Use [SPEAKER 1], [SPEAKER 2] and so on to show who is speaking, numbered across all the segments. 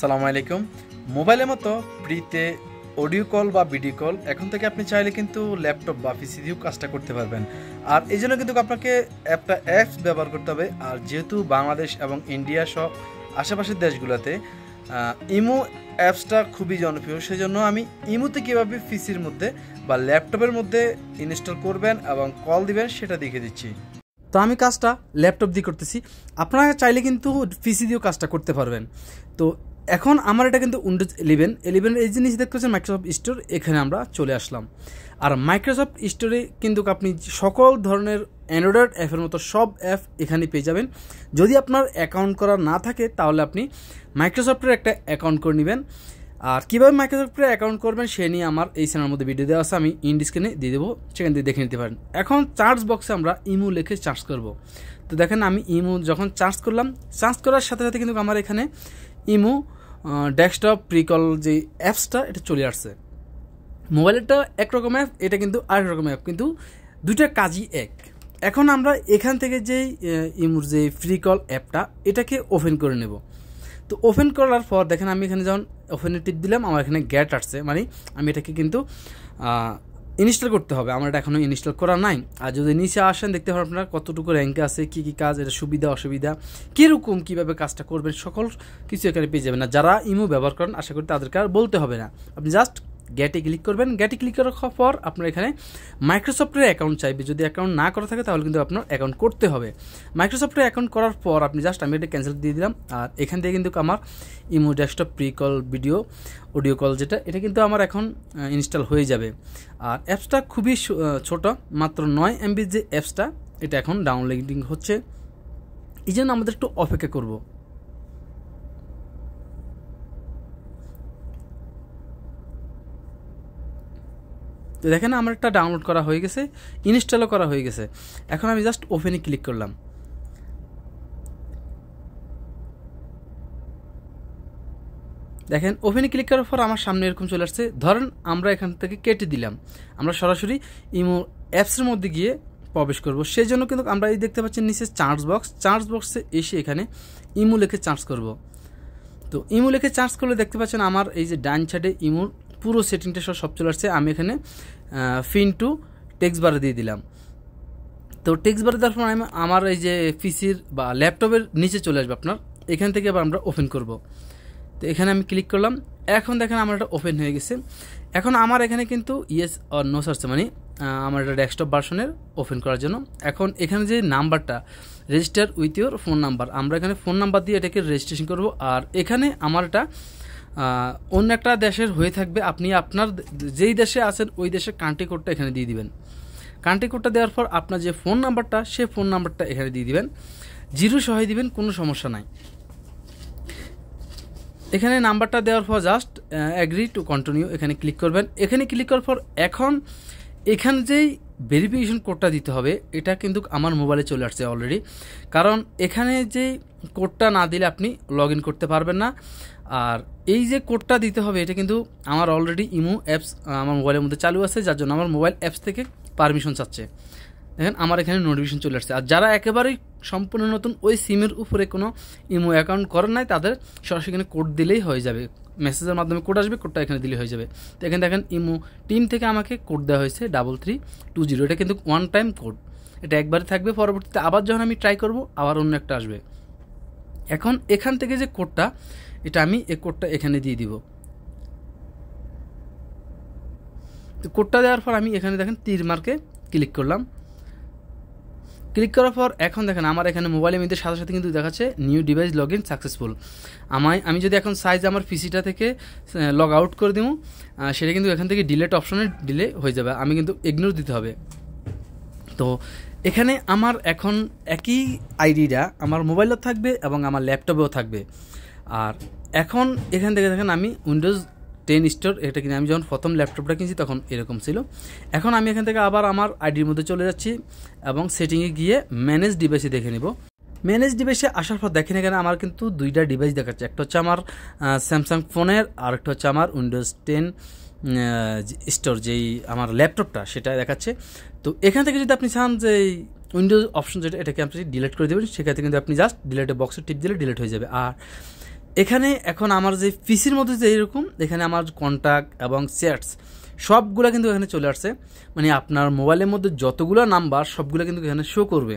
[SPEAKER 1] সালামু আলাইকুম। মোবাইলের মতো ফ্রিতে অডিও কল বা ভিডিও কল এখন থেকে আপনি চাইলে কিন্তু ল্যাপটপ বা পিসি দিয়েও কাজটা করতে পারবেন। আর এই জন্য কিন্তু আপনাকে একটা অ্যাপস ব্যবহার করতে হবে। আর যেহেতু বাংলাদেশ এবং ইন্ডিয়া সহ আশেপাশের দেশগুলোতে ইমো অ্যাপসটা খুবই জনপ্রিয়, সেই জন্য আমি ইমোতে কীভাবে পিসির মধ্যে বা ল্যাপটপের মধ্যে ইনস্টল করবেন এবং কল দিবেন সেটা দেখিয়ে দিচ্ছি। তো আমি কাজটা ল্যাপটপ দিয়ে করতেছি, আপনারা চাইলে কিন্তু পিসি দিয়েও কাজটা করতে পারবেন। তো এখন আমার এটা কিন্তু উইন্ডোজ 11 এই জিনিস দেখতে পাচ্ছেন মাইক্রোসফট স্টোর, এখানে আমরা চলে আসলাম। আর মাইক্রোসফট স্টোরে কিন্তু আপনি সকল ধরনের অ্যান্ড্রয়েড অ্যাপের মতো সব অ্যাপ এখানে পেয়ে যাবেন। যদি আপনার অ্যাকাউন্ট করা না থাকে তাহলে আপনি মাইক্রোসফটের একটা অ্যাকাউন্ট করে নেবেন। আর কীভাবে মাইক্রোসফটের অ্যাকাউন্ট করবেন সে নিয়ে আমার এই চ্যানেলের মধ্যে ভিডিও দেওয়া আছে, আমি স্ক্রিনে দিয়ে দেবো, সেখান থেকে দেখে নিতে পারেন। এখন চার্জ বক্সে আমরা ইমো লিখে চার্জ করব। তো দেখেন আমি ইমো যখন চার্জ করলাম, চার্জ করার সাথে সাথে কিন্তু আমার এখানে ইমো ডেস্কটপ প্রিকল যে অ্যাপসটা এটা চলে আসছে। মোবাইলেরটা একরকম অ্যাপ, এটা কিন্তু আরেক রকম অ্যাপ, কিন্তু দুইটা কাজই এক। এখন আমরা এখান থেকে যেই ইমোর যে প্রিকল অ্যাপটা এটাকে ওপেন করে নেব। তো ওপেন করার পর দেখেন আমি এখানে যখন ওপেনে টিপ দিলাম আমার এখানে গ্যাট আসছে, মানে আমি এটাকে কিন্তু ইনস্টল করতে হবে, আমার এটা এখনও ইনস্টল করা নাই। আর যদি নিচে আসেন দেখতে পারেন আপনার কতটুকু র্যাঙ্কে আছে, কী কী কাজ, এটা সুবিধা অসুবিধা কীরকম, কীভাবে কাজটা করবেন সকল কিছু এখানে পেয়ে যাবেন। না যারা ইমো ব্যবহার করেন আশা করি তাদেরকে আর বলতে হবে না, আপনি জাস্ট গ্যাটে ক্লিক করবেন। গ্যাটে ক্লিক করার পর আপনার এখানে মাইক্রোসফটের অ্যাকাউন্ট চাইবে, যদি অ্যাকাউন্ট না করা থাকে তাহলে কিন্তু আপনার অ্যাকাউন্ট করতে হবে। মাইক্রোসফটের অ্যাকাউন্ট করার পর আপনি জাস্ট আমি এটা ক্যান্সেল দিয়ে দিলাম। আর এখান থেকে কিন্তু আমার imo desktop Pricol video audio call যেটা, এটা কিন্তু আমার এখন ইনস্টল হয়ে যাবে। আর অ্যাপসটা খুবই ছোট, মাত্র 9 MB যে অ্যাপসটা, এটা এখন ডাউনলোডিং হচ্ছে, এই জন্য আমাদের একটু অপেক্ষা করব। তো দেখেন আমার একটা ডাউনলোড করা হয়ে গেছে, ইনস্টলও করা হয়ে গেছে। এখন আমি জাস্ট ওপেনে ক্লিক করলাম। দেখেন ওপেনে ক্লিক করার পর আমার সামনে এরকম চলে আসছে। ধরেন আমরা এখান থেকে কেটে দিলাম, আমরা সরাসরি ইমো অ্যাপসের মধ্যে গিয়ে প্রবেশ করব। সেই জন্য কিন্তু আমরা এই দেখতে পাচ্ছি নিচে চার্জ বক্সে এসে এখানে ইমো লিখে চার্জ করব। তো ইমো লিখে চার্জ করলে দেখতে পাচ্ছেন আমার এই যে ডান সাইডে ইমোর পুরো সেটিংটা সব চলে আসছে। আমি এখানে ফিন টু টেক্সট বারে দিয়ে দিলাম। তো টেক্সট বারে দেওয়ার পর আমার এই যে পিসির বা ল্যাপটপের নিচে চলে আসবে আপনার, এখান থেকে আবার আমরা ওপেন করব। তো এখানে আমি ক্লিক করলাম, এখন দেখেন আমার এটা ওপেন হয়ে গেছে। এখন আমার এখানে কিন্তু ইয়েস অর নো সার্চ, মানে আমার এটা ডেস্কটপ ভার্সনের ওপেন করার জন্য। এখন এখানে যে নাম্বারটা register with your phone number, আমরা এখানে ফোন নাম্বার দিয়ে এটাকে রেজিস্ট্রেশন করব। আর এখানে আমার এটা অন্য একটা দেশের হয়ে থাকবে, আপনি আপনার যেই দেশে আছেন ওই দেশের কান্ট্রি কোডটা এখানে দিয়ে দিবেন। কান্ট্রি কোডটা দেওয়ার পর আপনার যে ফোন নাম্বারটা সেই ফোন নাম্বারটা এখানে দিয়ে দিবেন, 0 সহ দিবেন, কোনো সমস্যা নাই। এখানে নাম্বারটা দেওয়ার পর জাস্ট অ্যাগ্রি টু কন্টিনিউ এখানে ক্লিক করবেন। এখানে ক্লিক করার পর এখন এখানে যেই ভেরিফিকেশন কোডটা দিতে হবে এটা কিন্তু আমার মোবাইলে চলে আসছে অলরেডি, কারণ এখানে যে কোডটা না দিলে আপনি লগ ইন করতে পারবেন না। আর এই যে কোডটা দিতে হবে এটা কিন্তু আমার অলরেডি ইমো অ্যাপস আমার মোবাইলের মধ্যে চালু আছে, যার জন্য আমার মোবাইল অ্যাপস থেকে পারমিশন চাচ্ছে। দেখেন আমার এখানে নোটিফিকেশন চলে আসছে। আর যারা একেবারেই সম্পূর্ণ নতুন, ওই সিমের উপরে কোনো ইমো অ্যাকাউন্ট করেন নাই, তাদের সরাসরি এখানে কোড দিলেই হয়ে যাবে, মেসেজের মাধ্যমে কোড আসবে, কোডটা এখানে দিলে হয়ে যাবে। তো এখানে দেখেন ইমো টিম থেকে আমাকে কোড দেওয়া হয়েছে 3320, এটা কিন্তু ওয়ান টাইম কোড, এটা একবারে থাকবে, পরবর্তীতে আবার যখন আমি ট্রাই করব আবার অন্য একটা আসবে। এখন এখান থেকে যে কোডটা, এটা আমি এই কোডটা এখানে দিয়ে দিব। তো কোডটা দেওয়ার পর আমি এখানে দেখেন তীর মার্কে ক্লিক করলাম। ক্লিক করার পর এখন দেখেন আমার এখানে মোবাইলের মধ্যে সাথে সাথে কিন্তু দেখাচ্ছে new device log in successful. আমি যদি এখন সাইজ আমার পিসিটা থেকে লগ আউট করে দিব, সেটা কিন্তু এখান থেকে ডিলেট অপশনে ডিলে হয়ে যাবে, আমি কিন্তু ইগনোর দিতে হবে। তো এখানে আমার এখন একই আইডিটা আমার মোবাইলেও থাকবে এবং আমার ল্যাপটপেও থাকবে। আর এখন এখান থেকে দেখেন আমি উইন্ডোজ 10 স্টোর এটা কিনে, আমি যখন প্রথম ল্যাপটপটা কিনছি তখন এরকম ছিল। এখন আমি এখান থেকে আবার আমার আইডির মধ্যে চলে যাচ্ছি এবং সেটিংয়ে গিয়ে ম্যানেজ ডিভাইসে দেখে নিব। ম্যানেজ ডিভাইসে আসার পর দেখেন এখানে আমার কিন্তু দুইটা ডিভাইস দেখাচ্ছে, একটা হচ্ছে আমার স্যামসাং ফোনের, আর একটা হচ্ছে আমার উইন্ডোজ 10 স্টোর যেই আমার ল্যাপটপটা সেটা দেখাচ্ছে। তো এখান থেকে যদি আপনি চান যে উইন্ডোজ অপশন যেটা, এটাকে আপনি ডিলিট করে দেবেন, সেক্ষেত্রে কিন্তু আপনি জাস্ট ডিলিটের বক্সে টিপ দিলে ডিলিট হয়ে যাবে। আর এখানে এখন আমার যে পিসির মধ্যে যে এরকম এখানে আমার কন্ট্যাক্ট এবং চ্যাটস সবগুলো কিন্তু এখানে চলে আসছে, মানে আপনার মোবাইলের মধ্যে যতগুলো নাম্বার সবগুলো কিন্তু এখানে শো করবে।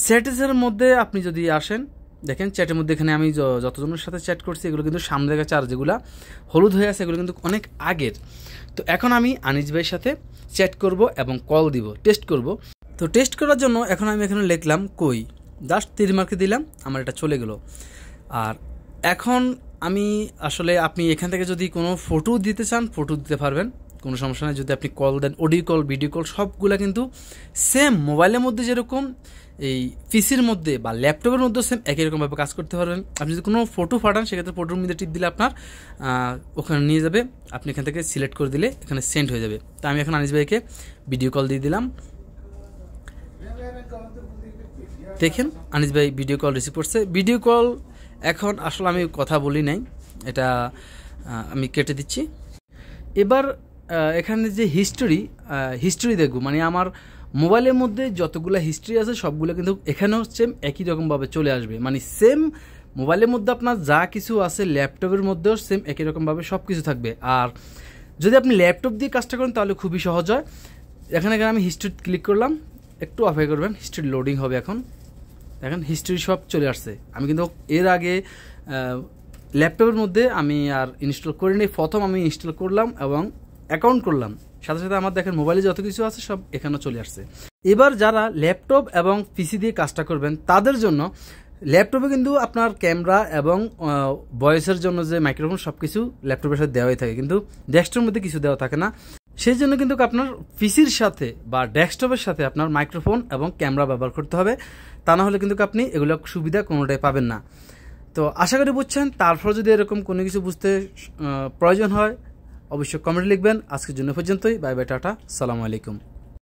[SPEAKER 1] চ্যাটের মধ্যে আপনি যদি আসেন, দেখেন চ্যাটের মধ্যে এখানে আমি যতজনের সাথে চ্যাট করছি এগুলো কিন্তু সামনে দেখা চার যেগুলো হলুদ হয়ে আছে এগুলো কিন্তু অনেক আগের। তো এখন আমি আনিস ভাইয়ের সাথে চ্যাট করব এবং কল দিব, টেস্ট করব। তো টেস্ট করার জন্য এখন আমি এখানে লিখলাম কই, জাস্ট 3 মার্কে দিলাম, আমার এটা চলে গেল। আর এখন আমি আসলে আপনি এখান থেকে যদি কোনো ফটো দিতে চান ফটো দিতে পারবেন, কোনো সমস্যা নেই। যদি আপনি কল দেন, অডিও কল, ভিডিও কল সবগুলা কিন্তু সেম মোবাইলের মধ্যে যেরকম এই পিসির মধ্যে বা ল্যাপটপের মধ্যে সেম একই রকমভাবে কাজ করতে পারবেন। আপনি যদি কোনো ফটো পাঠান সেক্ষেত্রে ফটোর মধ্যে টিপ দিলে আপনার ওখানে নিয়ে যাবে, আপনি এখান থেকে সিলেক্ট করে দিলে এখানে সেন্ড হয়ে যাবে। তো আমি এখন আনিস ভাইকে ভিডিও কল দিয়ে দিলাম, দেখেন আনিস ভাই ভিডিও কল রিসিভ করছে। ভিডিও কল এখন আসলে আমি কথা বলি নাই, এটা আমি কেটে দিচ্ছি। এবার এখানে যে হিস্টোরি দেখব, মানে আমার মোবাইলের মধ্যে যতগুলো হিস্ট্রি আছে সবগুলো কিন্তু এখানেও সেম একই রকমভাবে চলে আসবে, মানে সেম মোবাইলের মধ্যে আপনার যা কিছু আছে ল্যাপটপের মধ্যেও সেম একই রকমভাবে সব কিছু থাকবে। আর যদি আপনি ল্যাপটপ দিয়ে কাজটা করেন তাহলে খুবই সহজ হয়। এখানে আমি হিস্ট্রি ক্লিক করলাম, একটু অপেক্ষা করবেন, হিস্ট্রি লোডিং হবে। এখন দেখেন হিস্ট্রি সব চলে আসছে। আমি কিন্তু এর আগে ল্যাপটপের মধ্যে আমি আর ইনস্টল করিনি, প্রথম আমি ইনস্টল করলাম এবং অ্যাকাউন্ট করলাম, সাথে সাথে আমার দেখেন মোবাইলে যত কিছু আছে সব এখানে চলে আসছে। এবার যারা ল্যাপটপ এবং পিসি দিয়ে কাজটা করবেন তাদের জন্য ল্যাপটপে কিন্তু আপনার ক্যামেরা এবং ভয়েসের জন্য যে মাইক্রোফোন সব কিছু ল্যাপটপের সাথে দেওয়াই থাকে, কিন্তু ডেস্কটপের মধ্যে কিছু দেওয়া থাকে না। সেই জন্য কিন্তু আপনার পিসির সাথে বা ডেস্কটপের সাথে আপনার মাইক্রোফোন এবং ক্যামেরা ব্যবহার করতে হবে, তা না হলে কিন্তু আপনি এগুলো সুবিধা কোনোটাই পাবেন না। তো আশা করি বুঝছেন। তারপর যদি এরকম কোনো কিছু বুঝতে প্রয়োজন হয় অবশ্যই কমেন্টে লিখবেন। আজকের জন্য পর্যন্তই, বাই বাই, টাটা, সালামু আলাইকুম।